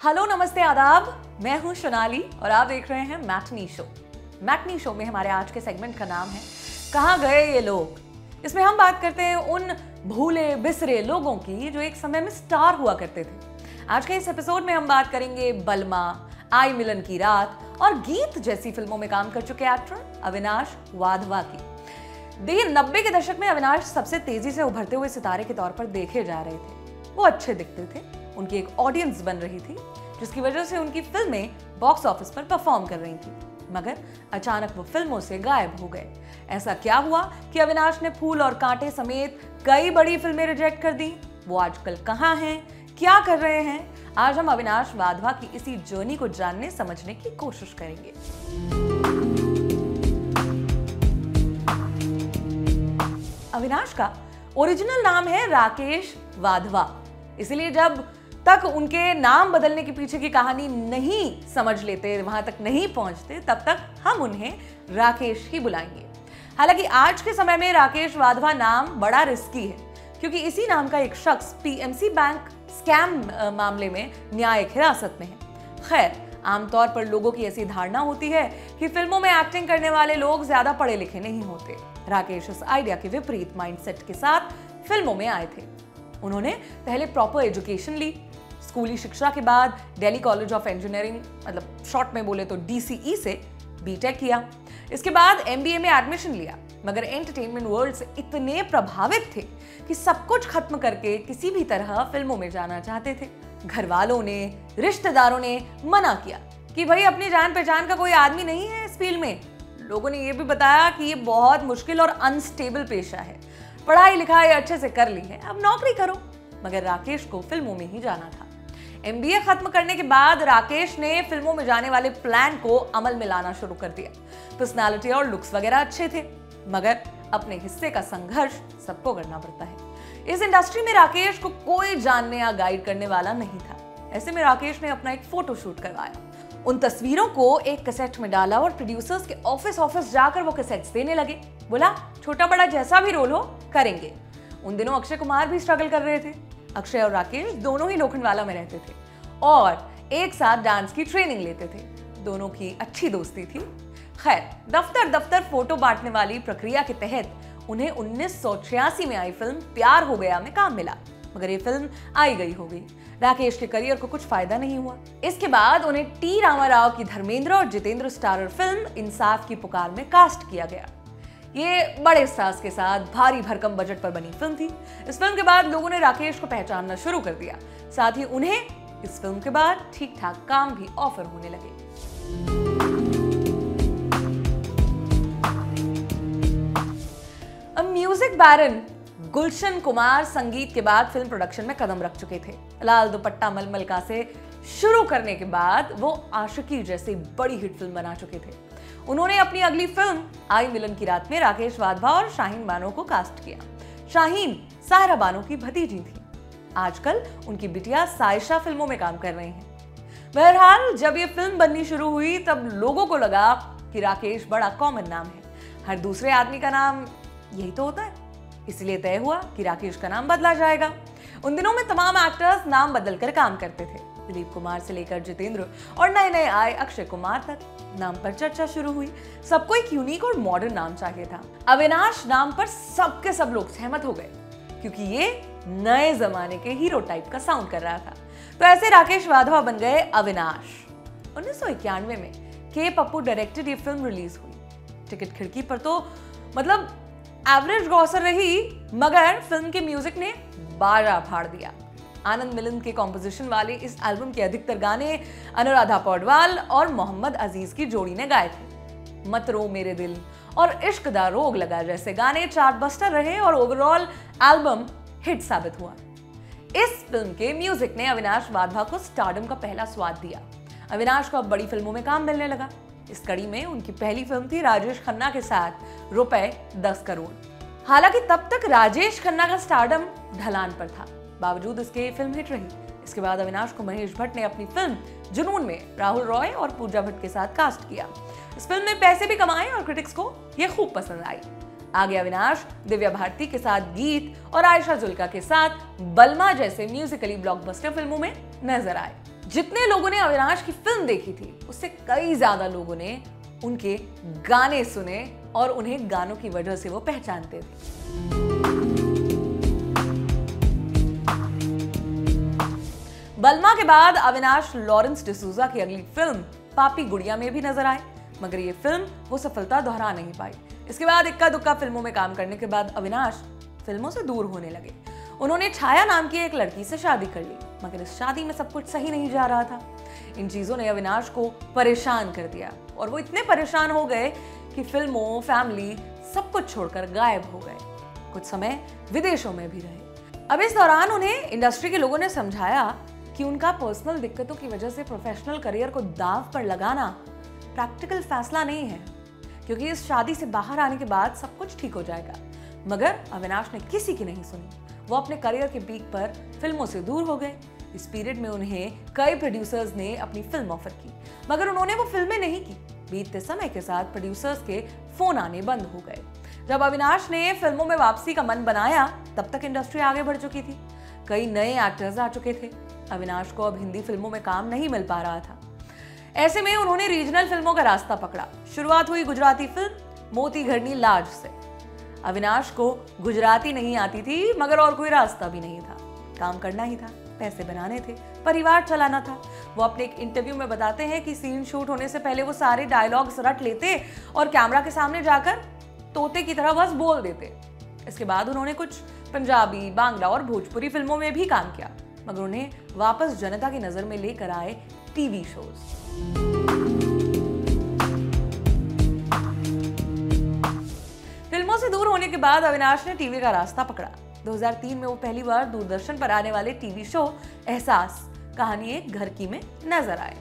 Hello नमस्ते आदाब, मैं हूं सोनाली और आप देख रहे हैं मैटनी शो। मैटनी शो में हमारे आज के सेगमेंट का नाम है कहाँ गए ये लोग। इसमें हम बात करते हैं उन भूले बिसरे लोगों की जो एक समय में स्टार हुआ करते थे। आज के इस एपिसोड में हम बात करेंगे बलमा, आई मिलन की रात और गीत जैसी फिल्मों में काम कर चुके एक्टर अविनाश वाधवा की। देखिए, 90 के दशक में अविनाश सबसे तेजी से उभरते हुए सितारे के तौर पर देखे जा रहे थे। वो अच्छे दिखते थे, उनकी एक ऑडियंस बन रही थी जिसकी वजह से उनकी फिल्में बॉक्स ऑफिस पर परफॉर्म कर रही थी। मगर अचानक वो फिल्मों से गायब हो गए। ऐसा क्या हुआ कि अविनाश ने फूल और कांटे समेत कई बड़ी फिल्में रिजेक्ट कर दी? वो आजकल कहाँ हैं, क्या कर रहे हैं? आज हम अविनाश वाधवा की इसी जर्नी को जानने समझने की कोशिश करेंगे। अविनाश का ओरिजिनल नाम है राकेश वाधवा, इसलिए जब तक उनके नाम बदलने के पीछे की कहानी नहीं समझ लेते, वहां तक नहीं पहुंचते, तब तक हम उन्हें राकेश ही बुलाएंगे। हालांकि आज के समय में राकेश वाधवा नाम बड़ा रिस्की है, क्योंकि इसी नाम का एक शख्स पीएमसी बैंक स्कैम मामले में न्यायिक हिरासत में है। खैर, आमतौर पर लोगों की ऐसी धारणा होती है कि फिल्मों में एक्टिंग करने वाले लोग ज्यादा पढ़े लिखे नहीं होते। राकेश इस आइडिया के विपरीत माइंडसेट के साथ फिल्मों में आए थे। उन्होंने पहले प्रॉपर एजुकेशन ली। स्कूली शिक्षा के बाद दिल्ली कॉलेज ऑफ इंजीनियरिंग, मतलब शॉर्ट में बोले तो DCE से बीटेक किया। इसके बाद MBA में एडमिशन लिया, मगर एंटरटेनमेंट वर्ल्ड से इतने प्रभावित थे कि सब कुछ खत्म करके किसी भी तरह फिल्मों में जाना चाहते थे। घर वालों ने, रिश्तेदारों ने मना किया कि भाई अपनी जान पहचान का कोई आदमी नहीं है इस फील्ड में। लोगों ने यह भी बताया कि ये बहुत मुश्किल और अनस्टेबल पेशा है, पढ़ाई लिखाई अच्छे से कर ली है, अब नौकरी करो। मगर राकेश को फिल्मों में ही जाना था। MBA खत्म करने के बाद राकेश ने फिल्मों में जाने वाले प्लान को अमल में लाना शुरू कर दिया। पर्सनालिटी और लुक्स वगैरह अच्छे थे, मगर अपने हिस्से का संघर्ष सबको करना पड़ता है। इस इंडस्ट्री में राकेश को कोई जानने या गाइड करने वाला नहीं था। ऐसे में राकेश ने अपना एक फोटो शूट करवाया। उन तस्वीरों को एक कैसेट में डाला और प्रोड्यूसर्स के ऑफिस जाकर वो कैसेट्स देने लगे। बोला, छोटा बड़ा जैसा भी रोल हो करेंगे। उन दिनों अक्षय कुमार भी स्ट्रगल कर रहे थे। अक्षय और राकेश दोनों ही लोखंडवाला में रहते थे और एक साथ डांस की ट्रेनिंग लेते थे। दोनों की अच्छी दोस्ती थी। खैर, दफ्तर फोटो बांटने वाली प्रक्रिया के तहत उन्हें 1986 में आई फिल्म प्यार हो गया में काम मिला, मगर ये फिल्म आई गई हो गई। राकेश के करियर को कुछ फायदा नहीं हुआ। इसके बाद उन्हें टी रामाराव की धर्मेंद्र और जितेंद्र स्टारर फिल्म इंसाफ की पुकार में कास्ट किया गया। ये बड़े स्टार्स के साथ भारी भरकम बजट पर बनी फिल्म थी। इस फिल्म के बाद लोगों ने राकेश को पहचानना शुरू कर दिया। साथ ही उन्हें इस फिल्म के बाद ठीक ठाक काम भी ऑफर होने लगे। अब म्यूजिक बैरन गुलशन कुमार संगीत के बाद फिल्म प्रोडक्शन में कदम रख चुके थे। लाल दुपट्टा मलमल का से शुरू करने के बाद वो आशिकी जैसी बड़ी हिट फिल्म बना चुके थे। उन्होंने अपनी अगली फिल्म आई मिलन की रात में राकेश वाधवा और शाहीन बानो को कास्ट किया। शाहीन सायरा बानो की भतीजी थी। आजकल उनकी बिटिया सायशा फिल्मों में काम कर रही हैं। बहरहाल, जब ये फिल्म बननी शुरू हुई तब लोगों को लगा कि राकेश बड़ा कॉमन नाम है, हर दूसरे आदमी का नाम यही तो होता है। इसलिए तय हुआ कि राकेश का नाम बदला जाएगा। उन दिनों में तमाम एक्टर्स नाम बदलकर काम करते थे। दिलीप कुमार से लेकर जितेंद्र और नए आए अक्षय कुमार तक नाम पर चर्चा शुरू हुई। सबको एक यूनिक और मॉडर्न नाम चाहिए था। अविनाश नाम पर सबके सब लोग सहमत हो गए, क्योंकि ये नए जमाने के हीरो टाइप का साउंड कर रहा था। तो ऐसे राकेश वाधवा बन गए अविनाश। 1991 में के पप्पू डायरेक्टेड ये फिल्म रिलीज हुई। टिकट खिड़की पर तो मतलब एवरेज ग्रॉसर रही, मगर फिल्म के म्यूजिक ने बाजा फाड़ दिया। आनंद मिलन के कॉम्पोजिशन वाले इस एल्बम के अधिकतर गाने अनुराधा पौडवाल और मोहम्मद अजीज की जोड़ी ने गाए थे। मत रो मेरे दिल और इश्क दा रोग लगा जैसे गाने चार्ट बस्टर रहे और ओवरऑल एल्बम हिट साबित हुआ। इस फिल्म के म्यूजिक ने अविनाश वाधवा को स्टारडम का पहला स्वाद दिया। अविनाश को अब बड़ी फिल्मों में काम मिलने लगा। इस कड़ी में उनकी पहली फिल्म थी राजेश खन्ना के साथ रुपए 10 करोड़। हालांकि तब तक राजेश खन्ना का स्टारडम ढलान पर था, बावजूद इसके फिल्म हिट रही। इसके बाद अविनाश को महेश भट्ट ने अपनी फिल्म जुनून में राहुल रॉय और पूजा भट्ट के साथ कास्ट किया। इस फिल्म में पैसे भी कमाए और क्रिटिक्स को यह खूब पसंद आई। आगे अविनाश दिव्या भारती के साथ गीत और आयशा जुल्का के साथ बलमा जैसे म्यूजिकली ब्लॉकबस्टर फिल्मों में नजर आए। जितने लोगों ने अविनाश की फिल्म देखी थी उससे कई ज्यादा लोगों ने उनके गाने सुने और उन्हें गानों की वजह से वो पहचानते थे। बलमा के बाद अविनाश लॉरेंस डिसूजा की अगली फिल्म पापी गुड़िया में भी नजर आए, मगर ये फिल्म वो सफलता दोहरा नहीं पाई। इसके बाद इक्का दुक्का फिल्मों में काम करने के बाद अविनाश फिल्मों से दूर होने लगे। उन्होंने छाया नाम की एक लड़की से शादी कर ली, मगर इस शादी में सब कुछ सही नहीं जा रहा था। इन चीजों ने अविनाश को परेशान कर दिया और वो इतने परेशान हो गए कि फिल्मों, फैमिली सब कुछ छोड़कर गायब हो गए। कुछ समय विदेशों में भी रहे। अब इस दौरान उन्हें इंडस्ट्री के लोगों ने समझाया कि उनका पर्सनल दिक्कतों की वजह से प्रोफेशनल करियर को दांव पर लगाना प्रैक्टिकल फैसला नहीं है, क्योंकि इस शादी से बाहर आने के बाद सब कुछ ठीक हो जाएगा। मगर अविनाश ने किसी की नहीं सुनी। वो अपने करियर के पीक पर फिल्मों से दूर हो गए। इस पीरियड में उन्हें कई प्रोड्यूसर्स ने अपनी फिल्म ऑफर की, मगर उन्होंने वो फिल्में नहीं की। बीतते समय के साथ प्रोड्यूसर्स के फोन आने बंद हो गए। जब अविनाश ने फिल्मों में वापसी का मन बनाया, तब तक इंडस्ट्री आगे बढ़ चुकी थी। कई नए एक्टर्स आ चुके थे। अविनाश को अब हिंदी फिल्मों में काम नहीं मिल पा रहा था। ऐसे में उन्होंने रीजनल फिल्मों का रास्ता पकड़ा। शुरुआत हुई गुजराती फिल्म मोती घरनी लाज से। अविनाश को गुजराती नहीं आती थी, मगर और कोई रास्ता भी नहीं था। काम करना ही था, पैसे बनाने थे, परिवार चलाना था। वो अपने एक इंटरव्यू में बताते हैं कि सीन शूट होने से पहले वो सारे डायलॉग्स रट लेते और कैमरा के सामने जाकर तोते की तरह बस बोल देते। इसके बाद उन्होंने कुछ पंजाबी, बांग्ला और भोजपुरी फिल्मों में भी काम किया, मगर उन्हें वापस जनता की नजर में लेकर आए टीवी शोज। फिल्मों से दूर होने के बाद अविनाश ने टीवी का रास्ता पकड़ा। 2003 में वो पहली बार दूरदर्शन पर आने वाले टीवी शो एहसास कहानी एक घर की में नजर आए।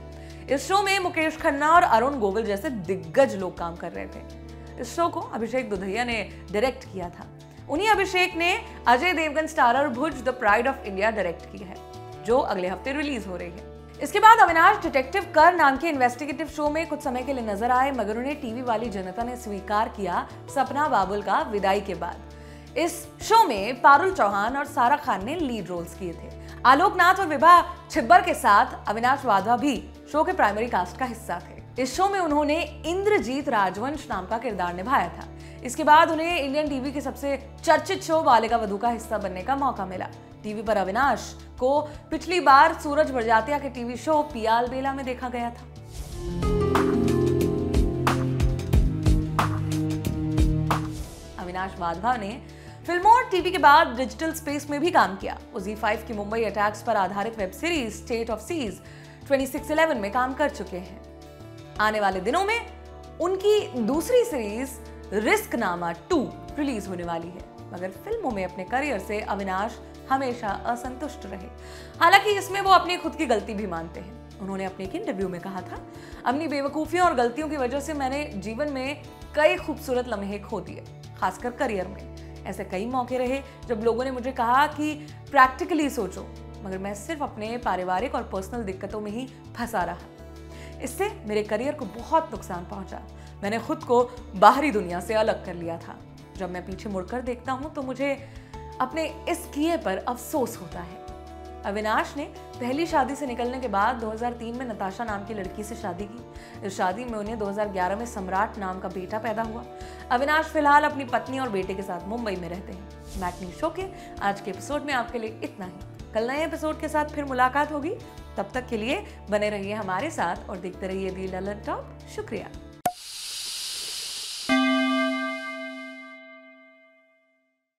इस शो में मुकेश खन्ना और अरुण गोविल जैसे दिग्गज लोग काम कर रहे थे। इस शो को अभिषेक दुधैया ने डायरेक्ट किया था। उन्हीं अभिषेक ने Ajay Devgn starrer Bhuj the pride of India direct की है, जो अगले हफ्ते रिलीज हो रही है। इसके बाद अविनाश डिटेक्टिव कर नाम के इन्वेस्टिगेटिव शो में कुछ समय के लिए नजर आए, मगर उन्हें टीवी वाली जनता ने स्वीकार किया सपना बाबुल का विदाई के बाद। इस शो में पारुल चौहान और सारा खान ने लीड रोल्स किए थे। आलोकनाथ और विभा छिब्बर के साथ अविनाश वाधवा भी शो के प्राइमरी कास्ट का हिस्सा थे। इस शो में उन्होंने इंद्रजीत राजवंश नाम का किरदार निभाया था। इसके बाद उन्हें इंडियन टीवी के सबसे चर्चित शो बालिका वधू का हिस्सा बनने का मौका मिला। टीवी पर अविनाश को पिछली बार सूरज बड़जात्या के टीवी शो पियाल बेला में देखा गया था। अविनाश वाधवा ने फिल्मों और टीवी के बाद डिजिटल स्पेस में भी काम किया। वो ZEE5 की मुंबई अटैक्स पर आधारित web series state of siege 2611 में काम कर चुके हैं। आने वाले दिनों में उनकी दूसरी सीरीज रिस्क नामा 2 रिलीज होने वाली है, मगर फिल्मों में अपने करियर से अविनाश हमेशा असंतुष्ट रहे। हालांकि इसमें वो अपनी खुद की गलती भी मानते हैं। उन्होंने अपने एक इंटरव्यू में कहा था, अपनी बेवकूफियों और गलतियों की वजह से मैंने जीवन में कई खूबसूरत लम्हे खो दिए, खासकर करियर में। ऐसे कई मौके रहे जब लोगों ने मुझे कहा कि प्रैक्टिकली सोचो, मगर मैं सिर्फ अपने पारिवारिक और पर्सनल दिक्कतों में ही फंसा रहा। इससे मेरे करियर को बहुत नुकसान पहुंचा। मैंने खुद को बाहरी दुनिया से अलग कर लिया था। जब मैं पीछे मुड़कर देखता हूं तो मुझे अपने इस किए पर अफसोस होता है। अविनाश ने पहली शादी से निकलने के बाद 2003 में नताशा नाम की लड़की से शादी की। इस शादी में उन्हें 2011 में सम्राट नाम का बेटा पैदा हुआ। अविनाश फिलहाल अपनी पत्नी और बेटे के साथ मुंबई में रहते हैं। मैटनी शो के आज के एपिसोड में आपके लिए इतना ही। कल नए एपिसोड के साथ फिर मुलाकात होगी। तब तक के लिए बने रहिए हमारे साथ और देखते रहिए दी ललन टॉप। शुक्रिया।